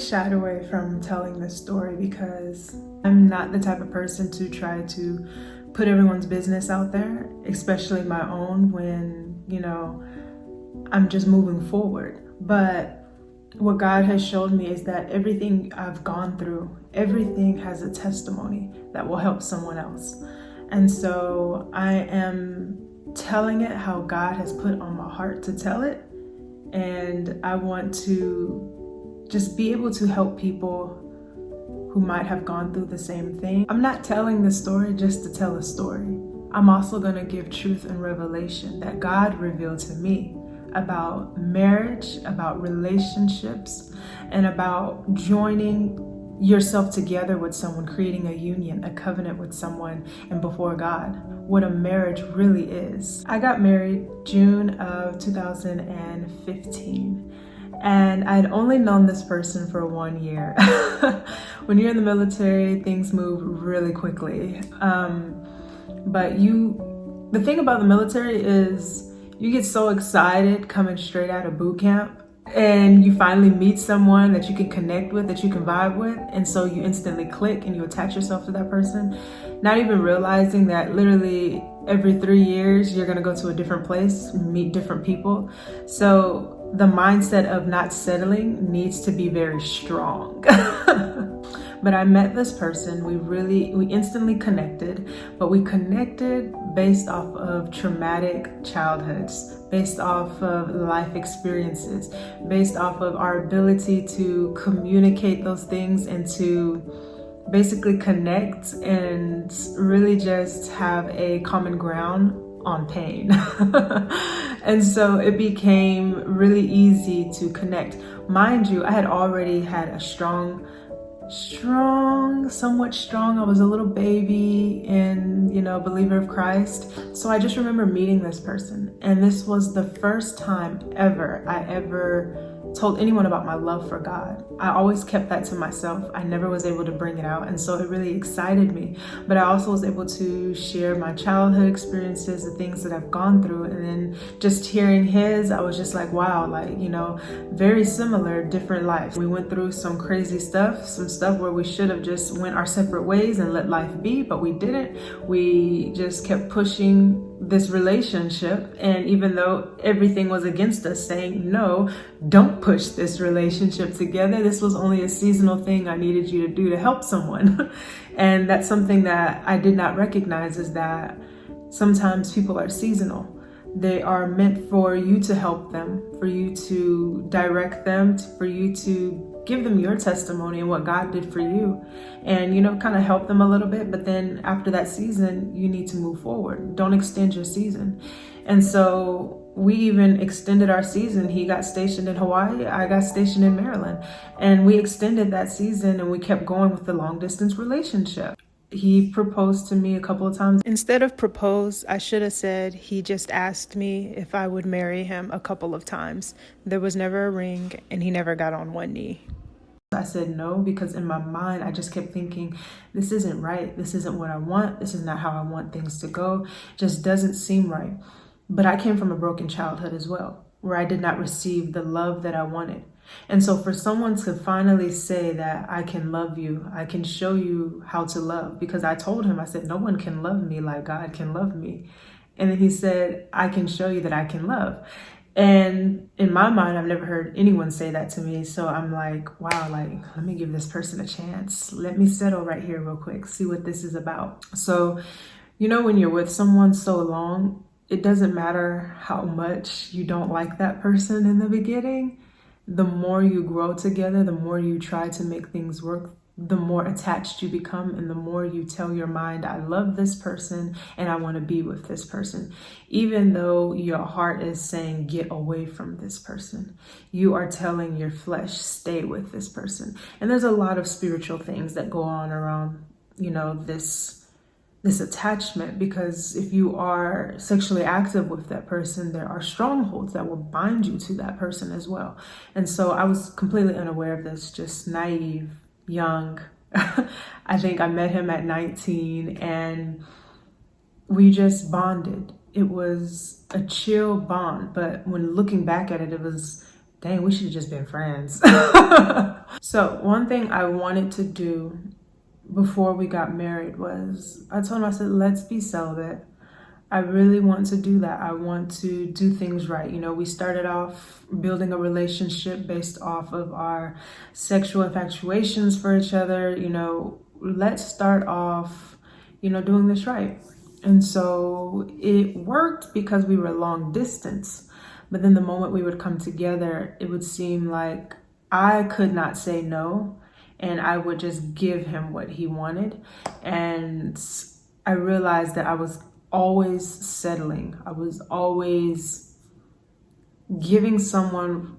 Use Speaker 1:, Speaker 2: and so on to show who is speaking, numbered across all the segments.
Speaker 1: shied away from telling this story because I'm not the type of person to try to put everyone's business out there, especially my own, when, I'm just moving forward. But what God has showed me is that everything I've gone through, everything has a testimony that will help someone else. And so I am telling it how God has put on my heart to tell it. And I want to just be able to help people who might have gone through the same thing. I'm not telling the story just to tell a story. I'm also going to give truth and revelation that God revealed to me about marriage, about relationships, and about joining yourself together with someone, creating a union, a covenant with someone, and before God, what a marriage really is. I got married June of 2015, and I'd only known this person for 1 year. When you're in the military, things move really quickly. But the thing about the military is you get so excited coming straight out of boot camp, and you finally meet someone that you can connect with, that you can vibe with, and so you instantly click and you attach yourself to that person, not even realizing that literally every 3 years you're gonna go to a different place, meet different people. So the mindset of not settling needs to be very strong. But I met this person, we instantly connected, but we connected based off of traumatic childhoods, based off of life experiences, based off of our ability to communicate those things and to basically connect and really just have a common ground on pain. And so it became really easy to connect. Mind you, I had already had a somewhat strong. I was a little baby and, believer of Christ. So I just remember meeting this person. And this was the first time I ever told anyone about my love for God. I always kept that to myself. I never was able to bring it out. And so it really excited me. But I also was able to share my childhood experiences, the things that I've gone through. And then just hearing his, I was just like, wow, very similar, different lives. We went through some crazy stuff, some stuff where we should have just went our separate ways and let life be, but we didn't. We just kept pushing this relationship, and even though everything was against us, saying no, don't push this relationship together, this was only a seasonal thing I needed you to do to help someone. And that's something that I did not recognize, is that sometimes people are seasonal. They are meant for you to help them, for you to direct them, for you to give them your testimony and what God did for you, and kind of help them a little bit. But then after that season, you need to move forward. Don't extend your season. And so we even extended our season. He got stationed in Hawaii, I got stationed in Maryland, and we extended that season, and we kept going with the long distance relationship. He proposed to me a couple of times. Instead of propose, I should have said he just asked me if I would marry him a couple of times. There was never a ring, and he never got on one knee. I said no, because in my mind, I just kept thinking, this isn't right. This isn't what I want. This is not how I want things to go. It just doesn't seem right. But I came from a broken childhood as well, where I did not receive the love that I wanted. And so for someone to finally say that I can love you, I can show you how to love, because I told him, I said, no one can love me like God can love me. And then he said, I can show you that I can love. And in my mind, I've never heard anyone say that to me. So I'm like, wow, let me give this person a chance. Let me settle right here real quick, see what this is about. So, when you're with someone so long, it doesn't matter how much you don't like that person in the beginning. The more you grow together, the more you try to make things work, the more attached you become, and the more you tell your mind, I love this person and I want to be with this person. Even though your heart is saying, get away from this person, you are telling your flesh, stay with this person. And there's a lot of spiritual things that go on around, this attachment, because if you are sexually active with that person, there are strongholds that will bind you to that person as well. And so I was completely unaware of this, just naive, young. I think I met him at 19, and we just bonded. It was a chill bond, but when looking back at it, it was dang, we should have just been friends. So one thing I wanted to do before we got married was, I told him, I said, let's be celibate. I really want to do that. I want to do things right. You know, we started off building a relationship based off of our sexual infatuations for each other. You know, let's start off, you know, doing this right. And so it worked because we were long distance. But then the moment we would come together, it would seem like I could not say no, and I would just give him what he wanted. And I realized that I was always settling. I was always giving someone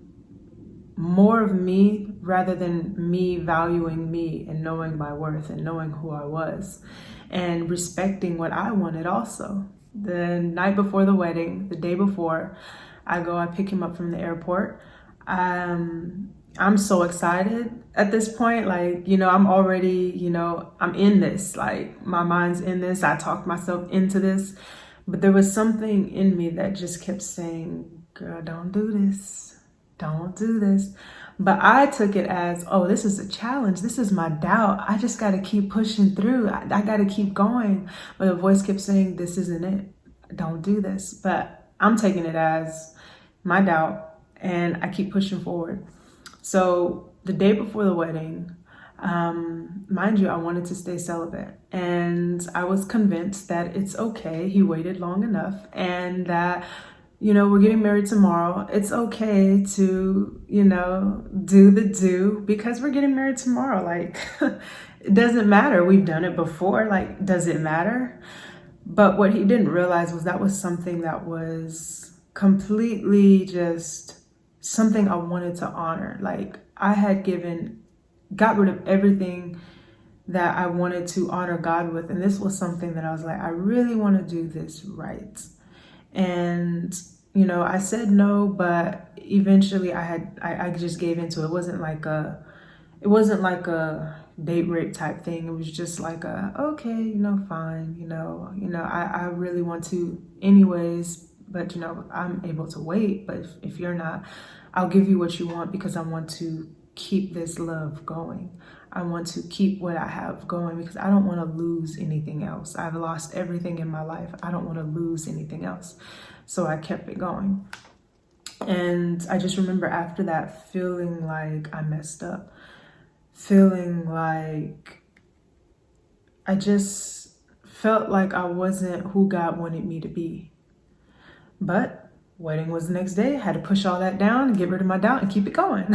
Speaker 1: more of me rather than me valuing me and knowing my worth and knowing who I was and respecting what I wanted also. The night before the wedding, the day before, I pick him up from the airport. I'm so excited at this point. Like, you know, I'm already, you know, I'm in this, like my mind's in this. I talked myself into this, but there was something in me that just kept saying, girl, don't do this. Don't do this. But I took it as, oh, this is a challenge. This is my doubt. I just got to keep pushing through. I got to keep going. But the voice kept saying, this isn't it. Don't do this. But I'm taking it as my doubt, and I keep pushing forward. So the day before the wedding, mind you, I wanted to stay celibate, and I was convinced that it's okay. He waited long enough, and that, you know, we're getting married tomorrow. It's okay to, you know, do the do because we're getting married tomorrow. Like, it doesn't matter. We've done it before. Like, does it matter? But what he didn't realize was that was something that was completely just something I wanted to honor. Like, I had got rid of everything that I wanted to honor God with. And this was something that I was like, I really want to do this right. And, you know, I said no, but eventually I just gave into it. It wasn't like a date rape type thing. It was just like okay, you know, fine, I really want to anyways, but, you know, I'm able to wait. But if you're not, I'll give you what you want because I want to keep this love going. I want to keep what I have going because I don't want to lose anything else. I've lost everything in my life. I don't want to lose anything else. So I kept it going. And I just remember after that feeling like I messed up, feeling like I just felt like I wasn't who God wanted me to be. But wedding was the next day. I had to push all that down and get rid of my doubt and keep it going.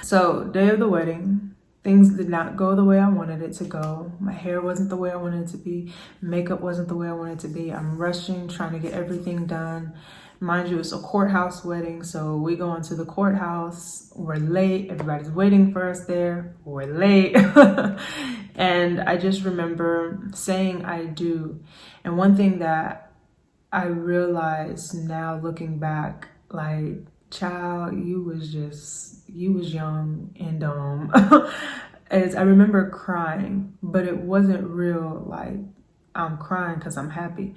Speaker 1: So day of the wedding, things did not go the way I wanted it to go. My hair wasn't the way I wanted it to be. Makeup wasn't the way I wanted it to be. I'm rushing, trying to get everything done. Mind you, it's a courthouse wedding. So we go into the courthouse. We're late. Everybody's waiting for us there. We're late. And I just remember saying I do. And one thing that I realized now looking back, like, child, you was young and dumb. As I remember crying, but it wasn't real, like, I'm crying because I'm happy.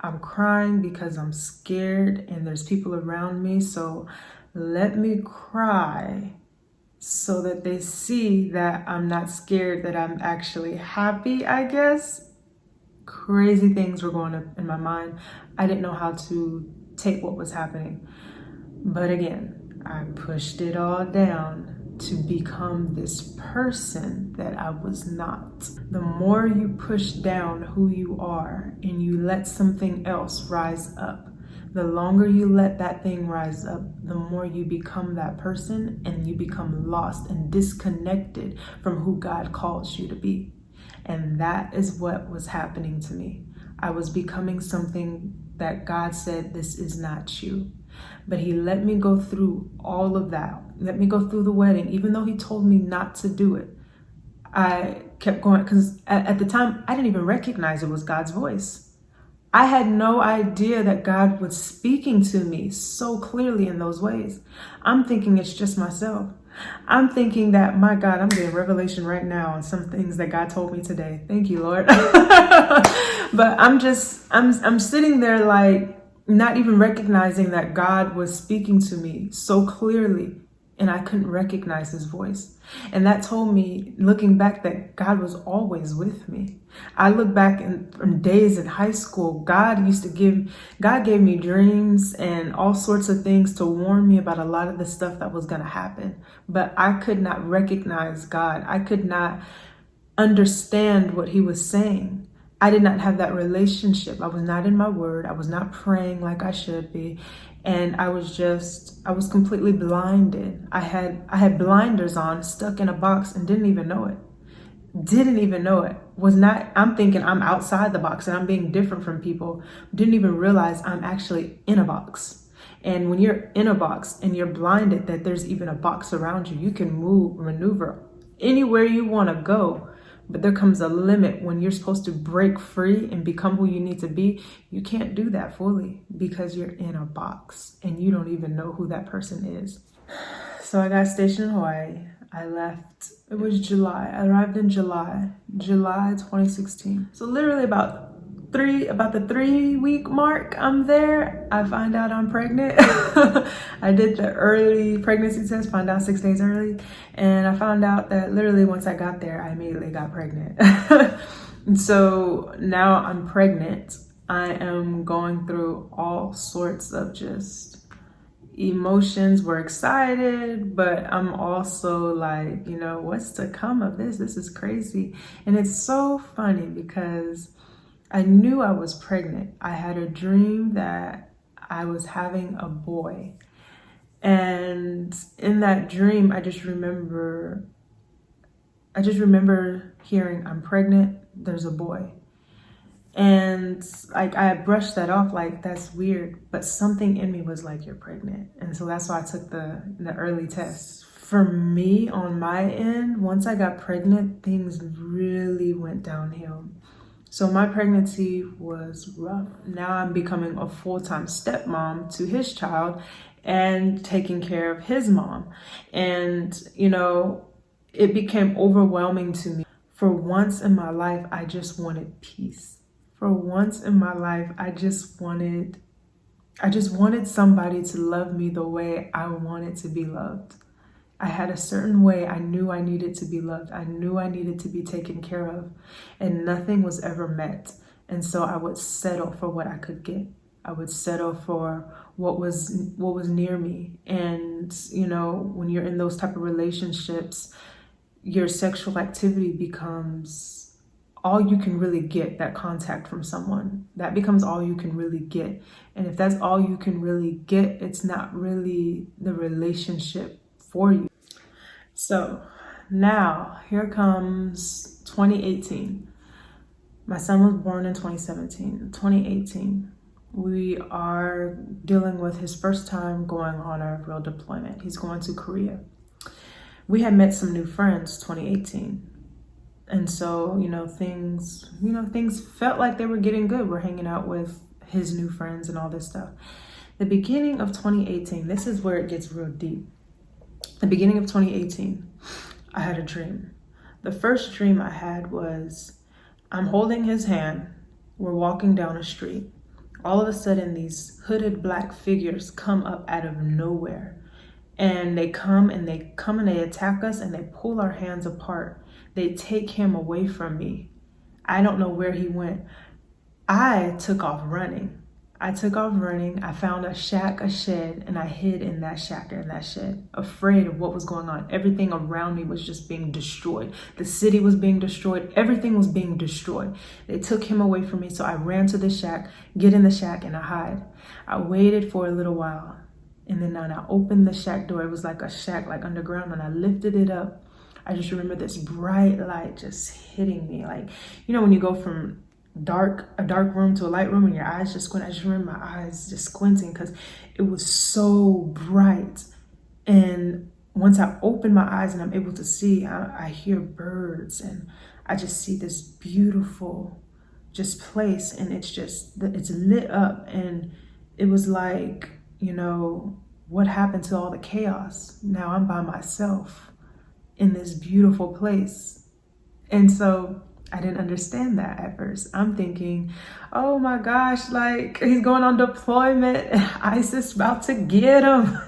Speaker 1: I'm crying because I'm scared and there's people around me. So let me cry so that they see that I'm not scared, that I'm actually happy, I guess. Crazy things were going on in my mind. I didn't know how to take what was happening. But again, I pushed it all down to become this person that I was not. The more you push down who you are and you let something else rise up, the longer you let that thing rise up, the more you become that person and you become lost and disconnected from who God calls you to be. And that is what was happening to me. I was becoming something that God said, this is not you. But he let me go through all of that. Let me go through the wedding, even though he told me not to do it. I kept going because at the time, I didn't even recognize it was God's voice. I had no idea that God was speaking to me so clearly in those ways. I'm thinking it's just myself. I'm thinking that, my God, I'm getting revelation right now on some things that God told me today. Thank you, Lord. But I'm sitting there like, not even recognizing that God was speaking to me so clearly, and I couldn't recognize his voice. And that told me, looking back, that God was always with me. I look back in days in high school, God gave me dreams and all sorts of things to warn me about a lot of the stuff that was going to happen. But I could not recognize God. I could not understand what he was saying. I did not have that relationship. I was not in my word. I was not praying like I should be. And I was completely blinded. I had blinders on, stuck in a box, and didn't even know it. I'm thinking I'm outside the box and I'm being different from people. Didn't even realize I'm actually in a box. And when you're in a box and you're blinded that there's even a box around you, you can maneuver anywhere you want to go. But there comes a limit when you're supposed to break free and become who you need to be. You can't do that fully because you're in a box and you don't even know who that person is. So I got stationed in Hawaii. I left, it was July. I arrived in July 2016. So literally about the 3-week mark I'm there, I find out I'm pregnant. I did the early pregnancy test, found out 6 days early. And I found out that literally once I got there, I immediately got pregnant. And so now I'm pregnant. I am going through all sorts of just emotions. We're excited, but I'm also like, what's to come of this? This is crazy. And it's so funny because I knew I was pregnant. I had a dream that I was having a boy. And in that dream, I just remember hearing, I'm pregnant, there's a boy. And like I brushed that off like that's weird, but something in me was like, you're pregnant. And so that's why I took the early test. For me, on my end, once I got pregnant, things really went downhill. So my pregnancy was rough. Now I'm becoming a full-time stepmom to his child and taking care of his mom. And, it became overwhelming to me. For once in my life, I just wanted peace. For once in my life, I just wanted somebody to love me the way I wanted to be loved. I had a certain way I knew I needed to be loved. I knew I needed to be taken care of, and nothing was ever met. And so I would settle for what I could get. I would settle for what was near me. And, when you're in those type of relationships, your sexual activity becomes all you can really get, that contact from someone. That becomes all you can really get. And if that's all you can really get, it's not really the relationship for you. So now here comes 2018. My son was born in 2017. 2018, we are dealing with his first time going on a real deployment. He's going to Korea. We had met some new friends 2018. And so, things felt like they were getting good. We're hanging out with his new friends and all this stuff. The beginning of 2018, this is where it gets real deep. The beginning of 2018, I had a dream. The first dream I had was I'm holding his hand. We're walking down a street. All of a sudden, these hooded black figures come up out of nowhere. And they come and they attack us and they pull our hands apart. They take him away from me. I don't know where he went. I took off running. I found a shed, and I hid in that shack or in that shed, afraid of what was going on. Everything around me was just being destroyed. The city was being destroyed. Everything was being destroyed. They took him away from me, so I ran to the shack, get in the shack, and I hide. I waited for a little while, and then I opened the shack door. It was like a shack, like underground, and I lifted it up. I just remember this bright light just hitting me. Like, when you go from a dark room to a light room and your eyes just squint. I just remember my eyes just squinting because it was so bright. And once I open my eyes and I'm able to see, I hear birds and I just see this beautiful just place, and it's lit up. And it was like, what happened to all the chaos? Now I'm by myself in this beautiful place. And so I didn't understand that at first. I'm thinking, oh my gosh, like he's going on deployment. ISIS about to get him.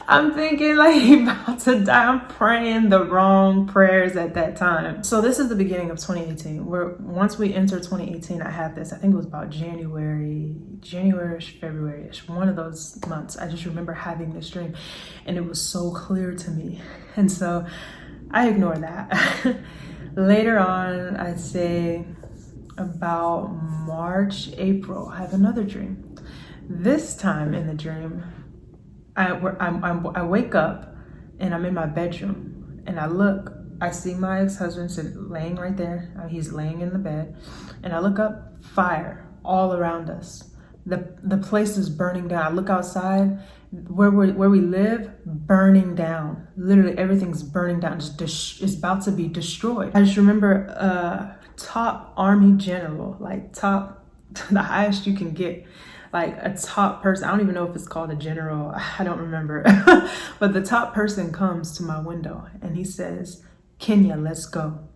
Speaker 1: I'm thinking like he's about to die. I'm praying the wrong prayers at that time. So this is the beginning of 2018. Once we entered 2018, I had this, I think it was about January-ish, February-ish, one of those months. I just remember having this dream and it was so clear to me. And so I ignored that. Later on, I'd say about March, April, I have another dream. This time in the dream, I wake up and I'm in my bedroom and I see my ex-husband laying right there. He's laying in the bed and I look up, fire all around us. The place is burning down. I look outside, where we live, burning down. Literally everything's burning down. It's about to be destroyed. I just remember top army general, like top, the highest you can get. Like a top person, I don't even know if it's called a general, I don't remember. But the top person comes to my window and he says, Kenya, let's go.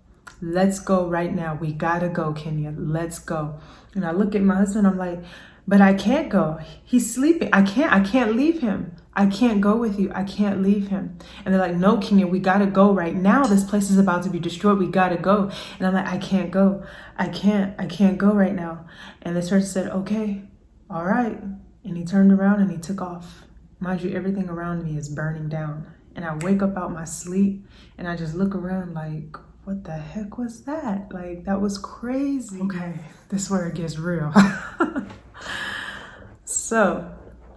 Speaker 1: Let's go right now. We gotta go, Kenya, let's go. And I look at my husband, I'm like, but I can't go. He's sleeping. I can't leave him. I can't go with you. I can't leave him. And they're like, no, Kenya, we gotta go right now. This place is about to be destroyed. We gotta go. And I'm like, I can't go. I can't go right now. And the church said, okay. All right. And he turned around and he took off. Mind you, everything around me is burning down. And I wake up out my sleep and I just look around like, what the heck was that? Like, that was crazy. Okay, this is where it gets real. So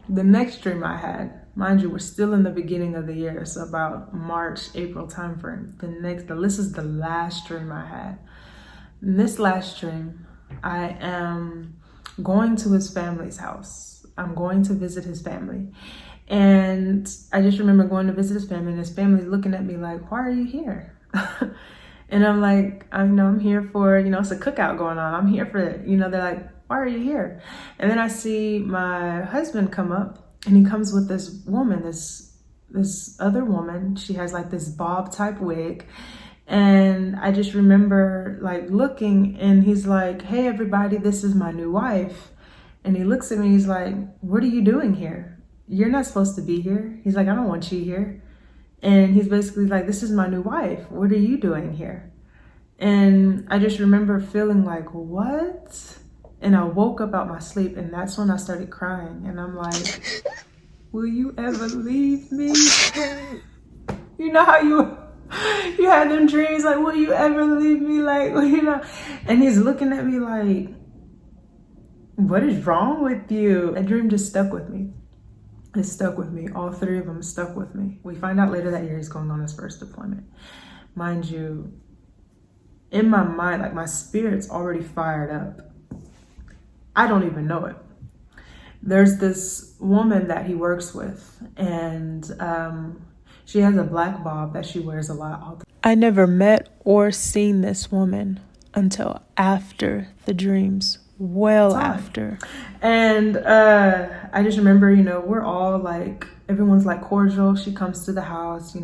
Speaker 1: the next dream I had, mind you, we're still in the beginning of the year. So about March, April timeframe. This is the last dream I had. In this last dream, I am going to his family's house. I'm going to visit his family. And I just remember going to visit his family and his family's looking at me like, why are you here? And I'm like, I'm here for, it's a cookout going on. I'm here for it. They're like, why are you here? And then I see my husband come up and he comes with this woman, this other woman. She has like this bob type wig. And I just remember like looking and he's like, hey, everybody, this is my new wife. And he looks at me, he's like, what are you doing here? You're not supposed to be here. He's like, I don't want you here. And he's basically like, this is my new wife. What are you doing here? And I just remember feeling like, what? And I woke up out my sleep and that's when I started crying. And I'm like, will you ever leave me? You know how you had them dreams like, will you ever leave me? Like, and he's looking at me like, what is wrong with you? That dream just stuck with me. It stuck with me. All three of them stuck with me. We find out later that year he's going on his first deployment. Mind you, in my mind, like my spirit's already fired up. I don't even know it. There's this woman that he works with and she has a black bob that she wears a lot. I never met or seen this woman until after the dreams. Well after. And I just remember, we're all like, everyone's like cordial. She comes to the house,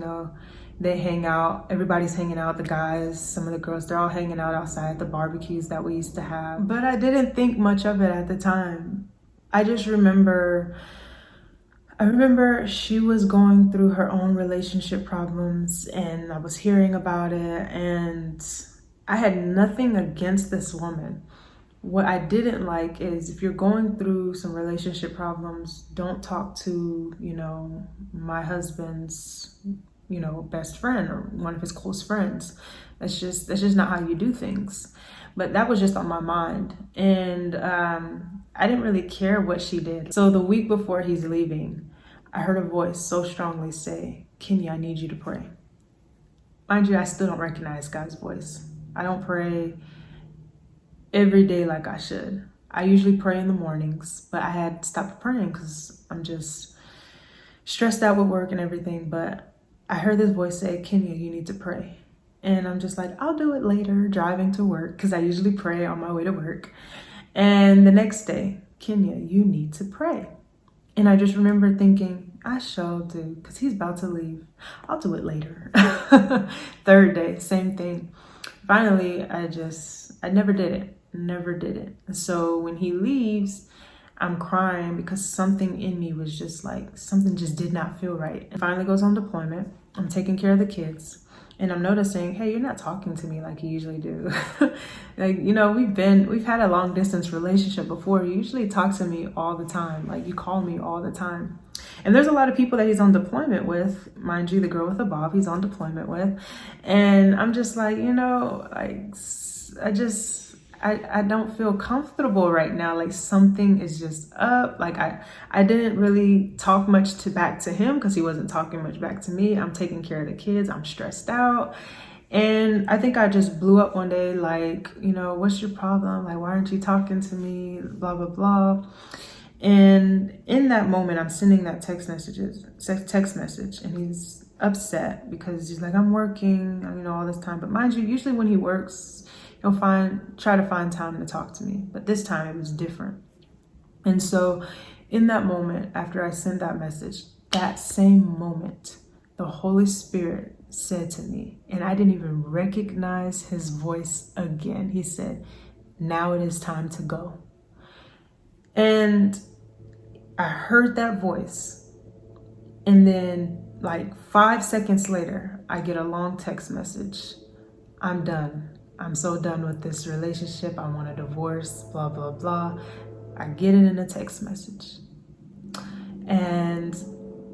Speaker 1: they hang out. Everybody's hanging out. The guys, some of the girls, they're all hanging out outside the barbecues that we used to have. But I didn't think much of it at the time. I just remember, she was going through her own relationship problems and I was hearing about it and I had nothing against this woman. What I didn't like is if you're going through some relationship problems, don't talk to, my husband's, best friend or one of his close friends. That's just not how you do things. But that was just on my mind. And I didn't really care what she did. So the week before he's leaving, I heard a voice so strongly say, Kenya, I need you to pray. Mind you, I still don't recognize God's voice. I don't pray every day like I should. I usually pray in the mornings, but I had stopped praying because I'm just stressed out with work and everything. But I heard this voice say, Kenya, you need to pray. And I'm just like, I'll do it later, driving to work, because I usually pray on my way to work. And the next day, Kenya, you need to pray. And I just remember thinking, I shall do, because he's about to leave. I'll do it later. Third day, same thing. finally, I never did it. Never did it. So when he leaves, I'm crying because something in me was just like, something just did not feel right. And finally goes on deployment. I'm taking care of the kids. And I'm noticing, hey, you're not talking to me like you usually do. Like, you know, we've had a long distance relationship before. You usually talk to me all the time. Like, you call me all the time. And there's a lot of people that he's on deployment with. Mind you, the girl with the bob, he's on deployment with. And I'm just like, you know, like, I don't feel comfortable right now. Like, something is just up. Like, I didn't really talk much back to him because he wasn't talking much back to me. I'm taking care of the kids. I'm stressed out. And I think I just blew up one day, like, you know, what's your problem? Like, why aren't you talking to me? Blah, blah, blah. And in that moment, I'm sending that text message, and he's upset because he's like, I'm working, you know, all this time. But mind you, usually when he works, he'll try to find time to talk to me. But this time it was different. And so in that moment, after I sent that message, that same moment, the Holy Spirit said to me, and I didn't even recognize his voice again. He said, now it is time to go. And I heard that voice. And then like 5 seconds later, I get a long text message. I'm done. I'm so done with this relationship. I want a divorce, blah, blah, blah. I get it in a text message. And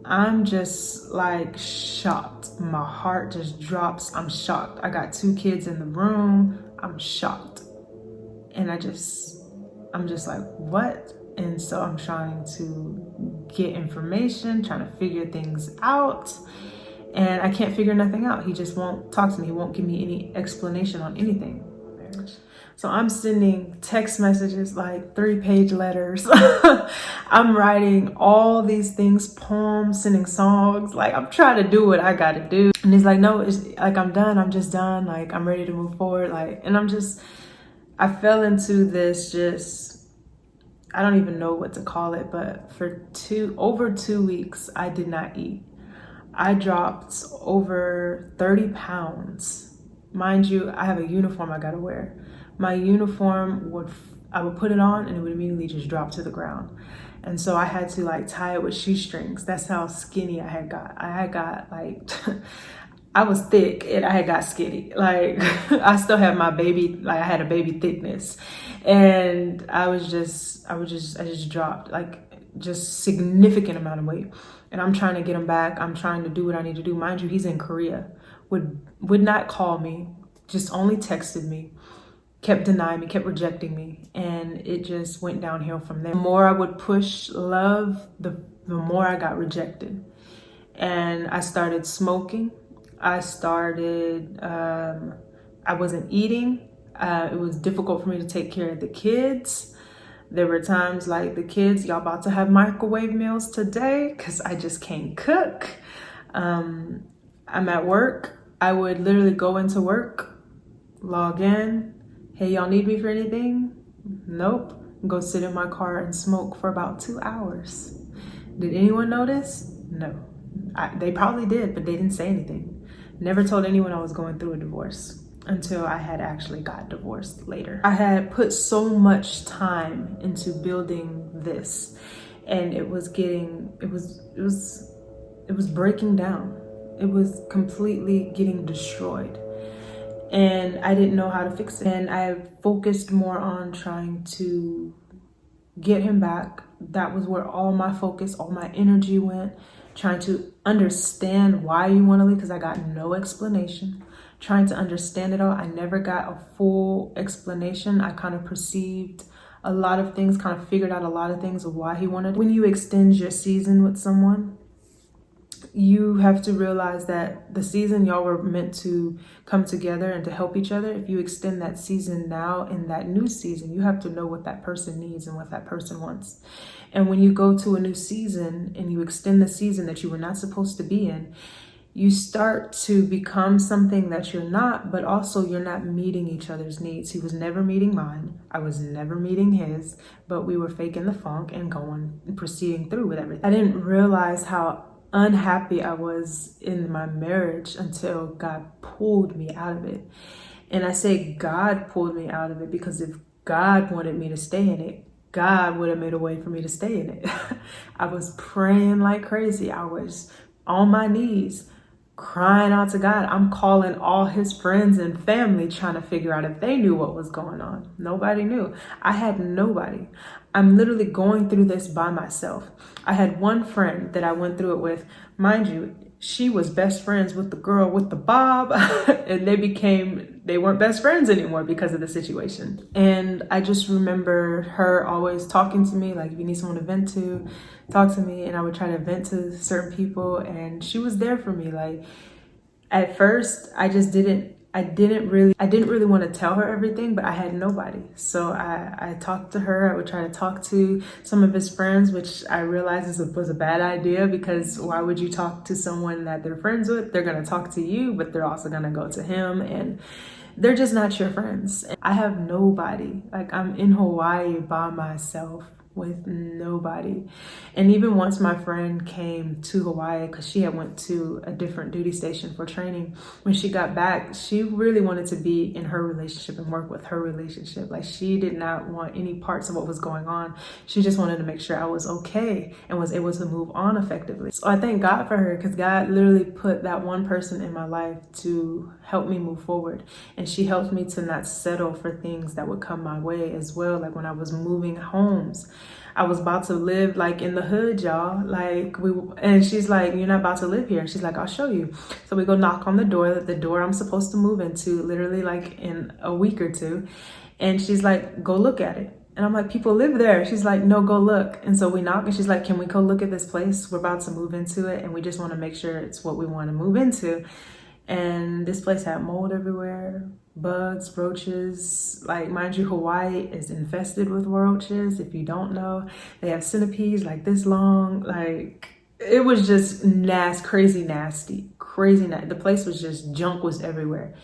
Speaker 1: I'm just like shocked. My heart just drops. I'm shocked. I got 2 kids in the room. I'm shocked. And I'm just like, what? And so I'm trying to get information, trying to figure things out. And I can't figure nothing out. He just won't talk to me. He won't give me any explanation on anything. So I'm sending text messages, like 3-page letters. I'm writing all these things, poems, sending songs. Like, I'm trying to do what I got to do. And he's like, no, it's like, I'm done. I'm just done. Like, I'm ready to move forward. Like, and I fell into this I don't even know what to call it, but for over 2 weeks, I did not eat. I dropped over 30 pounds. Mind you, I have a uniform I gotta wear. My uniform I would put it on and it would immediately just drop to the ground. And so I had to like tie it with shoestrings. That's how skinny I had got. I had got like, I was thick and I had got skinny. Like, I still have my baby, like I had a baby thickness. And I just dropped like just significant amount of weight. And I'm trying to get him back. I'm trying to do what I need to do. Mind you, he's in Korea. Would not call me, just only texted me, kept denying me, kept rejecting me. And it just went downhill from there. The more I would push love, the more I got rejected. And I started smoking. I wasn't eating. It was difficult for me to take care of the kids. There were times like, the kids, y'all about to have microwave meals today because I just can't cook. I'm at work. I would literally go into work, log in. Hey, y'all need me for anything? Nope. Go sit in my car and smoke for about 2 hours. Did anyone notice? No. They probably did, but they didn't say anything. Never told anyone I was going through a divorce until I had actually got divorced later. I had put so much time into building this, and it was breaking down. It was completely getting destroyed. And I didn't know how to fix it. And I focused more on trying to get him back. That was where all my focus, all my energy went. Trying to understand why you want to leave, because I got no explanation. Trying to understand it all. I never got a full explanation. I kind of perceived a lot of things, kind of figured out a lot of things of why he wanted. When you extend your season with someone, you have to realize that the season y'all were meant to come together and to help each other. If you extend that season now in that new season, you have to know what that person needs and what that person wants. And when you go to a new season and you extend the season that you were not supposed to be in, you start to become something that you're not, but also you're not meeting each other's needs. He was never meeting mine. I was never meeting his, but we were faking the funk and proceeding through with everything. I didn't realize how unhappy I was in my marriage until God pulled me out of it. And I say God pulled me out of it because if God wanted me to stay in it, God would have made a way for me to stay in it. I was praying like crazy. I was on my knees crying out to God. I'm calling all his friends and family trying to figure out if they knew what was going on. Nobody knew. I had nobody. I'm literally going through this by myself. I had one friend that I went through it with. Mind you, she was best friends with the girl with the bob and they weren't best friends anymore because of the situation. And I just remember her always talking to me, like, if you need someone to vent to, talk to me. And I would try to vent to certain people, and she was there for me. Like, at first I didn't really want to tell her everything, but I had nobody. So I talked to her. I would try to talk to some of his friends, which I realized was a bad idea, because why would you talk to someone that they're friends with? They're going to talk to you, but they're also going to go to him, and they're just not your friends. I have nobody. Like, I'm in Hawaii by myself with nobody. And even once my friend came to Hawaii, because she had went to a different duty station for training, when she got back, she really wanted to be in her relationship and work with her relationship. Like, she did not want any parts of what was going on. She just wanted to make sure I was okay and was able to move on effectively. So I thank God for her, because God literally put that one person in my life to help me move forward. And she helped me to not settle for things that would come my way as well. Like, when I was moving homes, I was about to live like in the hood, y'all. And she's like, you're not about to live here. She's like, I'll show you. So we go knock on the door I'm supposed to move into literally like in a week or two. And she's like, go look at it. And I'm like, people live there. She's like, no, go look. And so we knock, and she's like, can we go look at this place? We're about to move into it, and we just want to make sure it's what we want to move into. And this place had mold everywhere, bugs, roaches. Like, mind you, Hawaii is infested with roaches. If you don't know, they have centipedes like this long. Like, it was just crazy nasty. The place was just, junk was everywhere.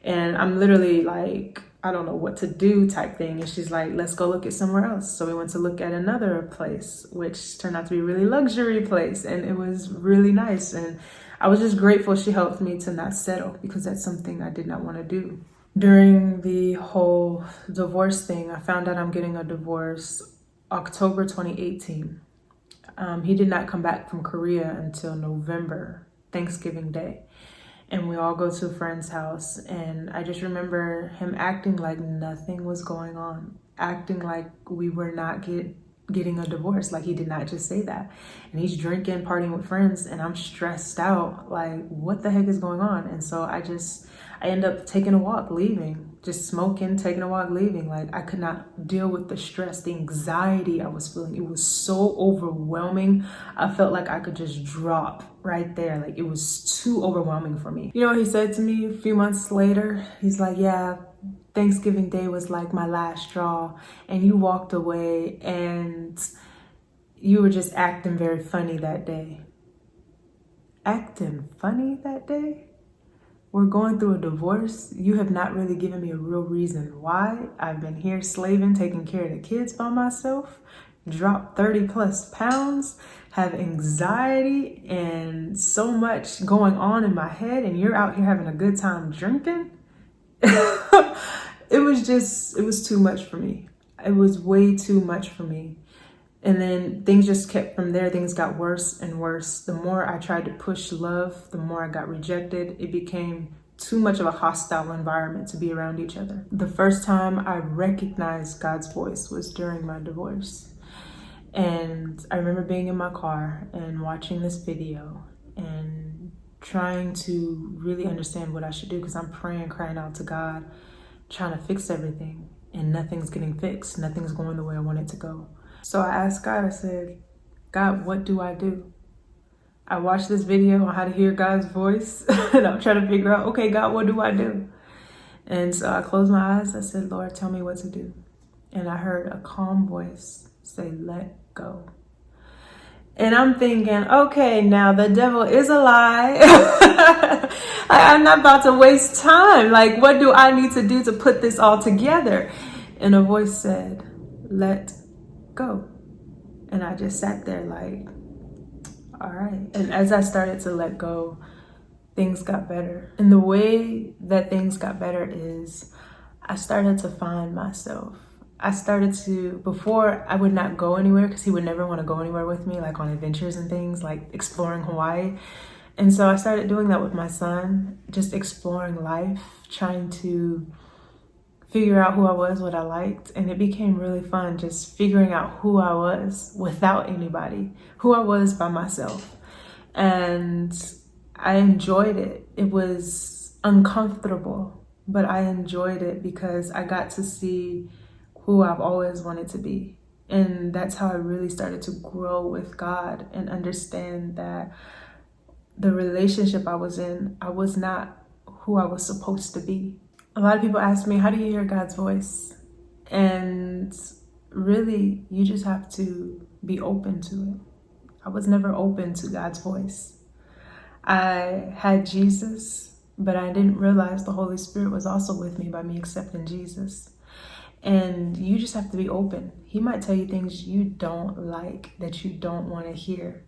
Speaker 1: And I'm literally like, I don't know what to do type thing. And she's like, let's go look at somewhere else. So we went to look at another place, which turned out to be a really luxury place. And it was really nice. And I was just grateful she helped me to not settle, because that's something I did not want to do. During the whole divorce thing, I found out I'm getting a divorce October 2018. He did not come back from Korea until November, Thanksgiving Day. And we all go to a friend's house, and I just remember him acting like nothing was going on, acting like we were not getting a divorce. Like, he did not just say that. And he's drinking, partying with friends, and I'm stressed out, like, what the heck is going on? And so I end up taking a walk, leaving, just smoking, taking a walk, leaving. Like, I could not deal with the stress, the anxiety I was feeling. It was so overwhelming. I felt like I could just drop right there. Like, it was too overwhelming for me. You know what he said to me a few months later? He's like, yeah, Thanksgiving Day was like my last straw, and you walked away, and you were just acting very funny that day. Acting funny that day? We're going through a divorce. You have not really given me a real reason why. I've been here slaving, taking care of the kids by myself, dropped 30 plus pounds, have anxiety and so much going on in my head, and you're out here having a good time drinking. It was too much for me. It was way too much for me. And then things just kept from there. Things got worse and worse. The more I tried to push love, the more I got rejected. It became too much of a hostile environment to be around each other. The first time I recognized God's voice was during my divorce. And I remember being in my car and watching this video and trying to really understand what I should do, because I'm praying, crying out to God, trying to fix everything, and nothing's getting fixed. Nothing's going the way I want it to go. So I asked God, I said, God, what do I do? I watched this video on how to hear God's voice, and I'm trying to figure out, okay, God, what do I do? And so I closed my eyes. I said, Lord, tell me what to do. And I heard a calm voice say, let go. And I'm thinking, okay, now the devil is a lie. I'm not about to waste time. Like, what do I need to do to put this all together? And a voice said, let go. And I just sat there like, all right. And as I started to let go, things got better. And the way that things got better is I started to find myself. I started to, before I would not go anywhere because he would never want to go anywhere with me, like on adventures and things, like exploring Hawaii. And so I started doing that with my son, just exploring life, trying to figure out who I was, what I liked. And it became really fun just figuring out who I was without anybody, who I was by myself. And I enjoyed it. It was uncomfortable, but I enjoyed it because I got to see who I've always wanted to be. And that's how I really started to grow with God and understand that the relationship I was in, I was not who I was supposed to be. A lot of people ask me, how do you hear God's voice? And really, you just have to be open to it. I was never open to God's voice. I had Jesus, but I didn't realize the Holy Spirit was also with me by me accepting Jesus. And you just have to be open. He might tell you things you don't like, that you don't want to hear.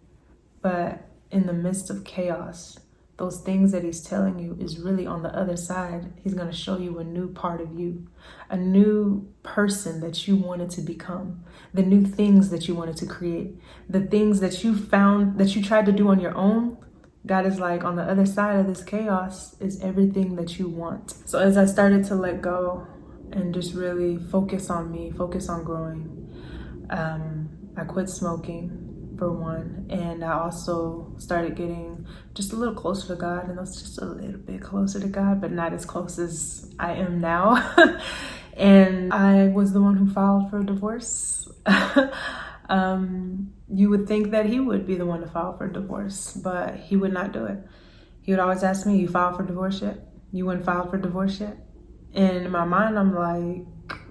Speaker 1: But in the midst of chaos, those things that he's telling you is really on the other side. He's going to show you a new part of you, a new person that you wanted to become, the new things that you wanted to create, the things that you found that you tried to do on your own. God is like, on the other side of this chaos is everything that you want. So as I started to let go and just really focus on me, focus on growing, I quit smoking, for one, and I also started getting just a little closer to God, and that's just a little bit closer to God, but not as close as I am now. And I was the one who filed for divorce. You would think that he would be the one to file for divorce, but he would not do it. He would always ask me, you filed for divorce yet? You wouldn't file for divorce yet? And in my mind, I'm like,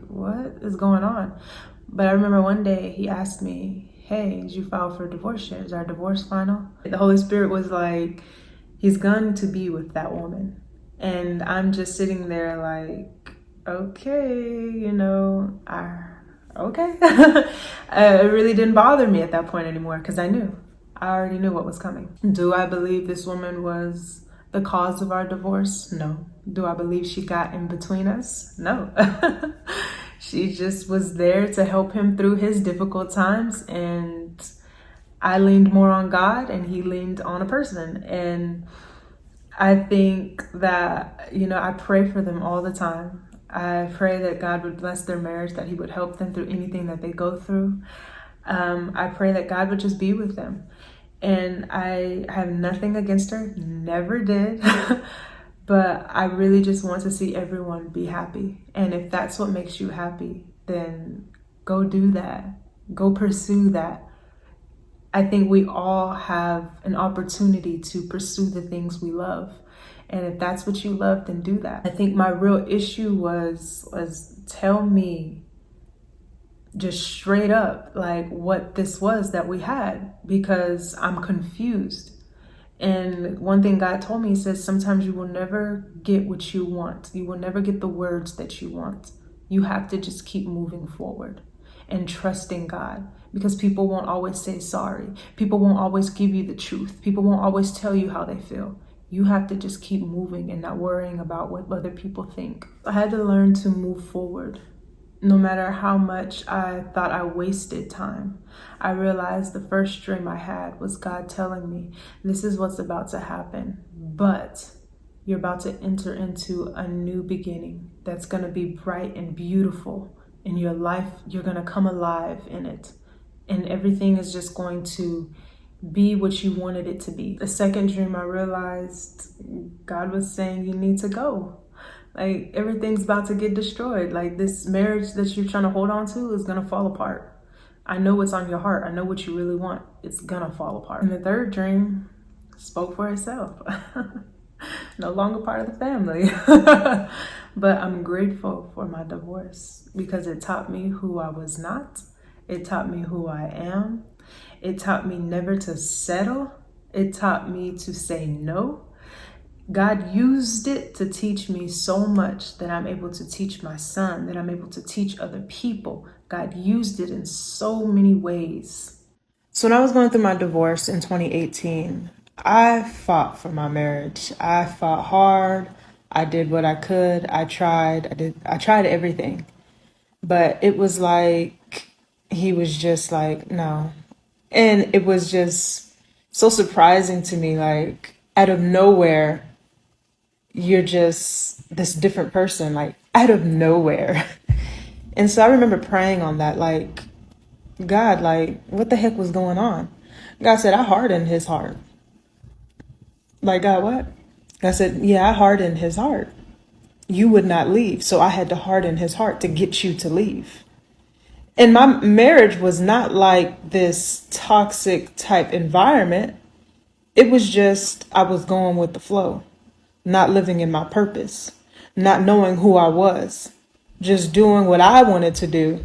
Speaker 1: what is going on? But I remember one day he asked me, hey, did you file for divorce yet? Is our divorce final? The Holy Spirit was like, he's going to be with that woman. And I'm just sitting there like, okay, okay. It really didn't bother me at that point anymore because I already knew what was coming. Do I believe this woman was the cause of our divorce? No. Do I believe she got in between us? No. She just was there to help him through his difficult times, and I leaned more on God and he leaned on a person. And I think that, I pray for them all the time. I pray that God would bless their marriage, that he would help them through anything that they go through. I pray that God would just be with them. And I have nothing against her, never did. But I really just want to see everyone be happy. And if that's what makes you happy, then go do that. Go pursue that. I think we all have an opportunity to pursue the things we love. And if that's what you love, then do that. I think my real issue was tell me just straight up like what this was that we had, because I'm confused. And one thing God told me, he says, sometimes you will never get what you want. You will never get the words that you want. You have to just keep moving forward and trusting God, because people won't always say sorry. People won't always give you the truth. People won't always tell you how they feel. You have to just keep moving and not worrying about what other people think. I had to learn to move forward. No matter how much I thought I wasted time, I realized the first dream I had was God telling me, this is what's about to happen, but you're about to enter into a new beginning that's going to be bright and beautiful in your life. You're going to come alive in it, and everything is just going to be what you wanted it to be. The second dream, I realized God was saying, you need to go. Like, everything's about to get destroyed. Like, this marriage that you're trying to hold on to is going to fall apart. I know what's on your heart. I know what you really want. It's going to fall apart. And the third dream spoke for itself. No longer part of the family. But I'm grateful for my divorce because it taught me who I was not. It taught me who I am. It taught me never to settle. It taught me to say no. God used it to teach me so much that I'm able to teach my son, that I'm able to teach other people. God used it in so many ways. So when I was going through my divorce in 2018, I fought for my marriage. I fought hard. I did what I could. I tried everything. But it was like he was just like, no. And it was just so surprising to me, like out of nowhere, you're just this different person, like out of nowhere. And so I remember praying on that, like, God, like, what the heck was going on? God said, I hardened his heart. Like, God, what? I said, yeah, I hardened his heart. You would not leave. So I had to harden his heart to get you to leave. And my marriage was not like this toxic type environment. It was just, I was going with the flow, not living in my purpose, not knowing who I was, just doing what I wanted to do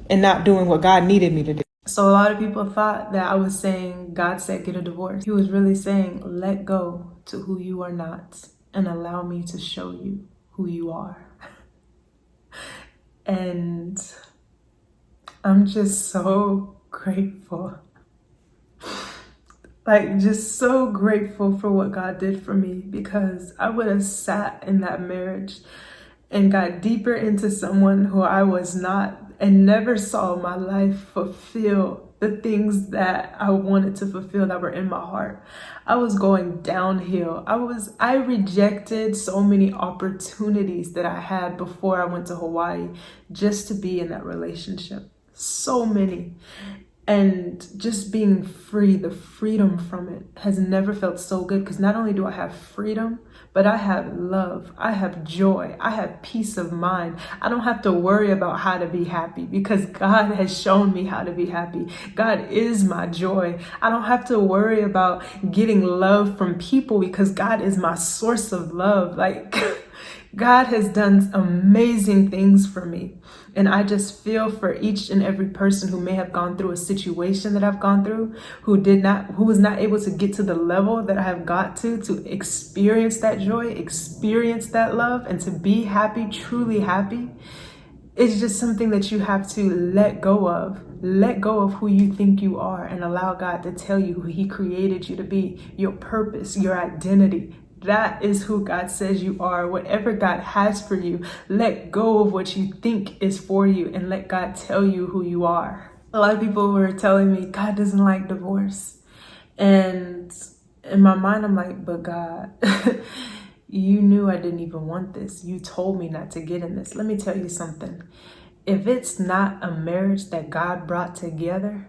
Speaker 1: and not doing what God needed me to do. So a lot of people thought that I was saying, God said, get a divorce. He was really saying, let go to who you are not and allow me to show you who you are. And I'm just so grateful. Like, just so grateful for what God did for me, because I would have sat in that marriage and got deeper into someone who I was not and never saw my life fulfill the things that I wanted to fulfill that were in my heart. I was going downhill. I rejected so many opportunities that I had before I went to Hawaii just to be in that relationship. So many. And just being free, the freedom from it has never felt so good, because not only do I have freedom, but I have love, I have joy, I have peace of mind. I don't have to worry about how to be happy, because God has shown me how to be happy. God is my joy. I don't have to worry about getting love from people, because God is my source of love. Like, God has done amazing things for me. And I just feel for each and every person who may have gone through a situation that I've gone through, who was not able to get to the level that I have got to experience that joy, experience that love, and to be happy, truly happy. It's just something that you have to let go of. Let go of who you think you are and allow God to tell you who he created you to be, your purpose, your identity. That is who God says you are. Whatever God has for you, let go of what you think is for you and let God tell you who you are. A lot of people were telling me God doesn't like divorce. And in my mind, I'm like, but God, you knew I didn't even want this. You told me not to get in this. Let me tell you something. If it's not a marriage that God brought together,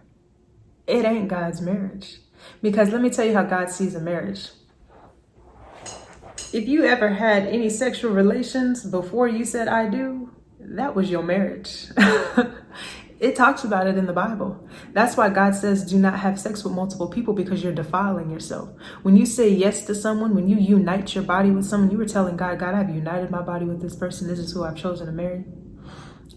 Speaker 1: it ain't God's marriage. Because let me tell you how God sees a marriage. If you ever had any sexual relations before you said I do, that was your marriage. It talks about it in the Bible. That's why God says do not have sex with multiple people, because you're defiling yourself. When you say yes to someone, when you unite your body with someone, you were telling God, God, I've united my body with this person. This is who I've chosen to marry.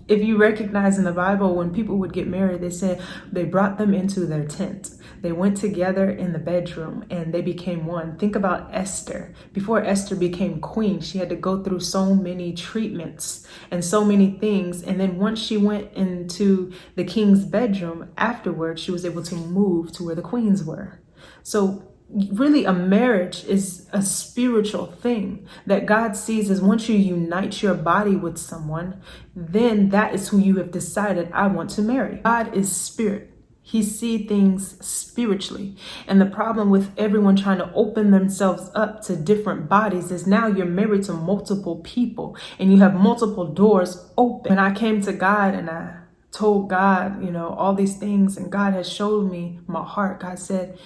Speaker 1: If you recognize in the Bible, when people would get married, they said they brought them into their tent. They went together in the bedroom and they became one. Think about Esther. Before Esther became queen, she had to go through so many treatments and so many things. And then once she went into the king's bedroom, afterwards, she was able to move to where the queens were. So really, a marriage is a spiritual thing that God sees as once you unite your body with someone, then that is who you have decided I want to marry. God is spirit. He sees things spiritually. And the problem with everyone trying to open themselves up to different bodies is now you're married to multiple people and you have multiple doors open. When I came to God and I told God, all these things, and God has showed me my heart, God said,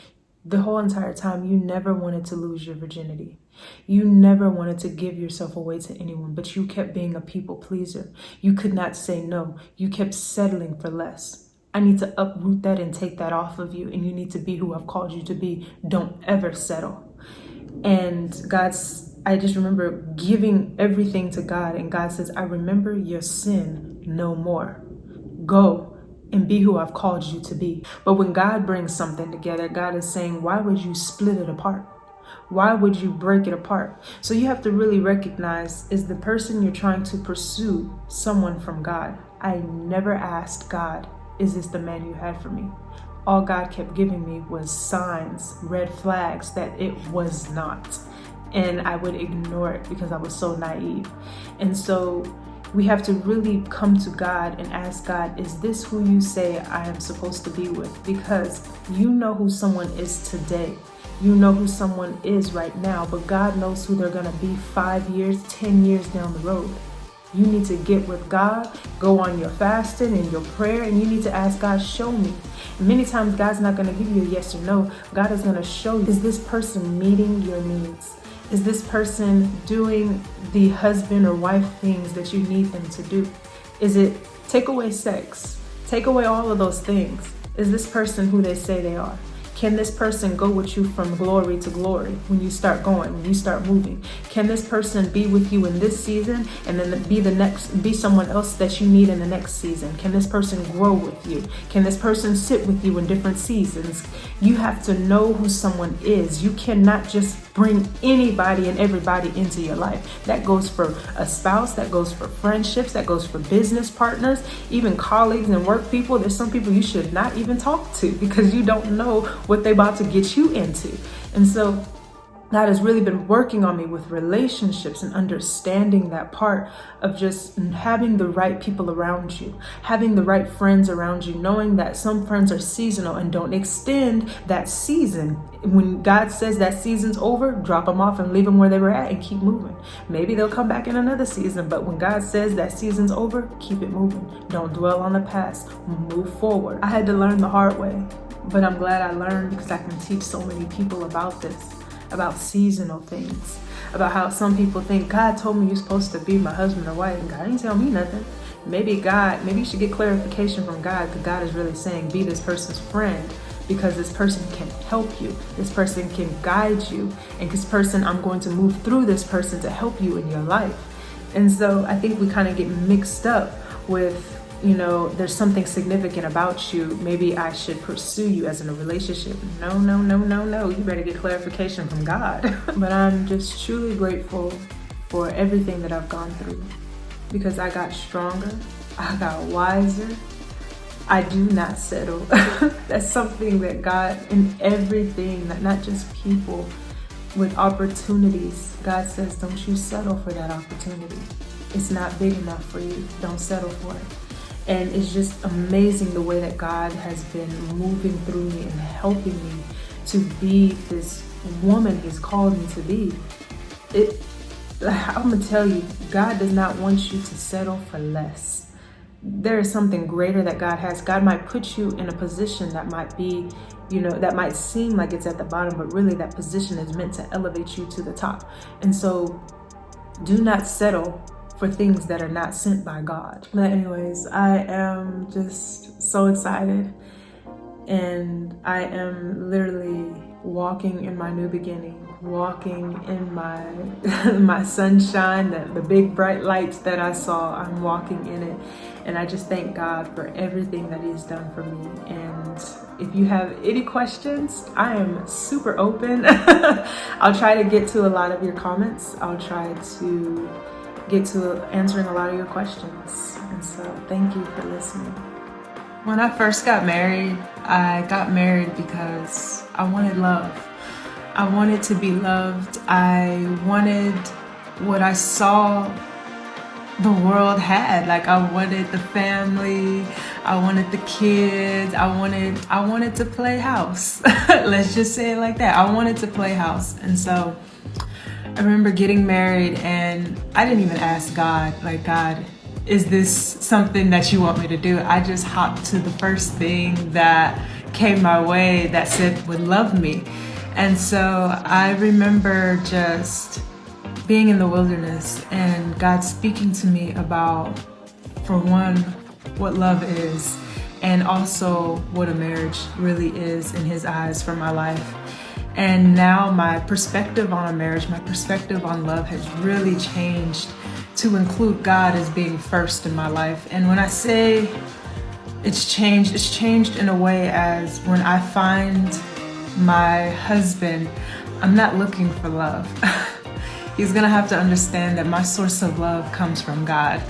Speaker 1: the whole entire time, you never wanted to lose your virginity. You never wanted to give yourself away to anyone, but you kept being a people pleaser. You could not say no. You kept settling for less. I need to uproot that and take that off of you, and you need to be who I've called you to be. Don't ever settle. And I just remember giving everything to God, and God says, I remember your sin no more. Go and be who I've called you to be. But when God brings something together, God is saying, why would you split it apart? Why would you break it apart? So you have to really recognize, is the person you're trying to pursue someone from God? I never asked God, is this the man you had for me? all God kept giving me was signs, red flags that it was not. And I would ignore it because I was so naive. And so we have to really come to God and ask God, is this who you say I am supposed to be with? Because you know who someone is today. You know who someone is right now, but God knows who they're going to be 5 years, 10 years down the road. You need to get with God, go on your fasting and your prayer, and you need to ask God, show me. And many times God's not going to give you a yes or no. God is going to show you, is this person meeting your needs? Is this person doing the husband or wife things that you need them to do? Is it take away sex? Take away all of those things. Is this person who they say they are? Can this person go with you from glory to glory when you start going, when you start moving? Can this person be with you in this season and then be someone else that you need in the next season? Can this person grow with you? Can this person sit with you in different seasons? You have to know who someone is. You cannot just bring anybody and everybody into your life. That goes for a spouse, that goes for friendships, that goes for business partners, even colleagues and work people. There's some people you should not even talk to because you don't know what they're about to get you into. And so God has really been working on me with relationships and understanding that part of just having the right people around you, having the right friends around you, knowing that some friends are seasonal and don't extend that season. When God says that season's over, drop them off and leave them where they were at and keep moving. Maybe they'll come back in another season, but when God says that season's over, keep it moving. Don't dwell on the past, move forward. I had to learn the hard way, but I'm glad I learned because I can teach so many people about this. About seasonal things, about how some people think God told me you're supposed to be my husband or wife, and God didn't tell me nothing. Maybe you should get clarification from God, because God is really saying be this person's friend, because this person can help you, this person can guide you, and this person, I'm going to move through this person to help you in your life. And so I think we kind of get mixed up with, there's something significant about you. Maybe I should pursue you as in a relationship. No. You better get clarification from God. But I'm just truly grateful for everything that I've gone through, because I got stronger, I got wiser. I do not settle. That's something that God, in everything, not just people, with opportunities, God says, don't you settle for that opportunity. It's not big enough for you. Don't settle for it. And it's just amazing the way that God has been moving through me and helping me to be this woman He's called me to be. I'm gonna tell you, God does not want you to settle for less. There is something greater that God has. God might put you in a position that might be, that might seem like it's at the bottom, but really that position is meant to elevate you to the top. And so do not settle for things that are not sent by God. But anyways, I am just so excited, and I am literally walking in my new beginning, walking in my my sunshine, the big bright lights that I saw. I'm walking in it, and I just thank God for everything that He's done for me. And if you have any questions, I am super open. I'll try to get to a lot of your comments. I'll try to get to answering a lot of your questions. And so thank you for listening. When I first got married, I got married because I wanted love. I wanted to be loved. I wanted what I saw the world had. Like, I wanted the family, I wanted the kids, I wanted to play house. Let's just say it like that. I wanted to play house. And so I remember getting married, and I didn't even ask God, like, God, is this something that you want me to do? I just hopped to the first thing that came my way that said would love me. And so I remember just being in the wilderness and God speaking to me about, for one, what love is, and also what a marriage really is in His eyes for my life. And now my perspective on a marriage, my perspective on love has really changed to include God as being first in my life. And when I say it's changed in a way as when I find my husband, I'm not looking for love. He's gonna have to understand that my source of love comes from God.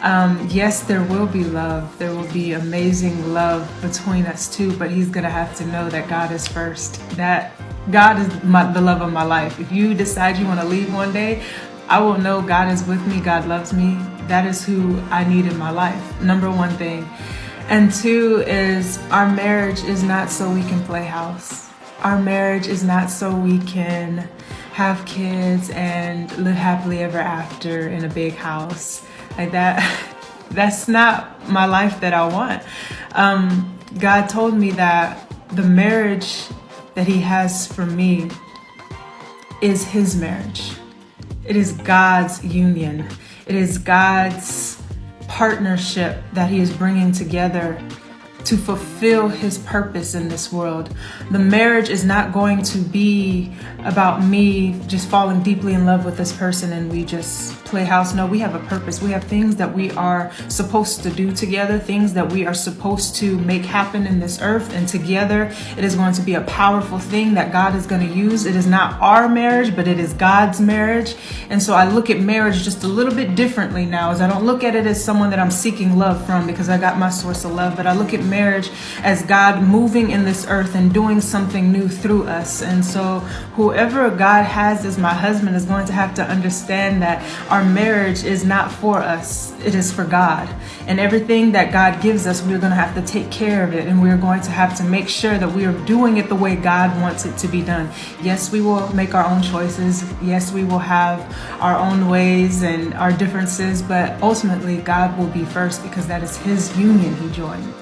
Speaker 1: Yes, there will be love. There will be amazing love between us too, but he's going to have to know that God is first. That God is the love of my life. If you decide you want to leave one day, I will know God is with me. God loves me. That is who I need in my life. Number one thing. And two is our marriage is not so we can play house. Our marriage is not so we can have kids and live happily ever after in a big house. Like that's not my life that I want. God told me that the marriage that he has for me is his marriage. It is God's union. It is God's partnership that he is bringing together to fulfill his purpose in this world. The marriage is not going to be about me just falling deeply in love with this person and we just play house. No, we have a purpose. We have things that we are supposed to do together, things that we are supposed to make happen in this earth, and together it is going to be a powerful thing that God is going to use. It is not our marriage, but it is God's marriage. And so I look at marriage just a little bit differently now, as I don't look at it as someone that I'm seeking love from because I got my source of love, but I look at marriage as God moving in this earth and doing something new through us. And so whoever God has as my husband is going to have to understand that our marriage is not for us, it is for God. And everything that God gives us, we're going to have to take care of it, and we're going to have to make sure that we are doing it the way God wants it to be done. Yes, we will make our own choices. Yes, we will have our own ways and our differences, but ultimately God will be first because that is his union he joined.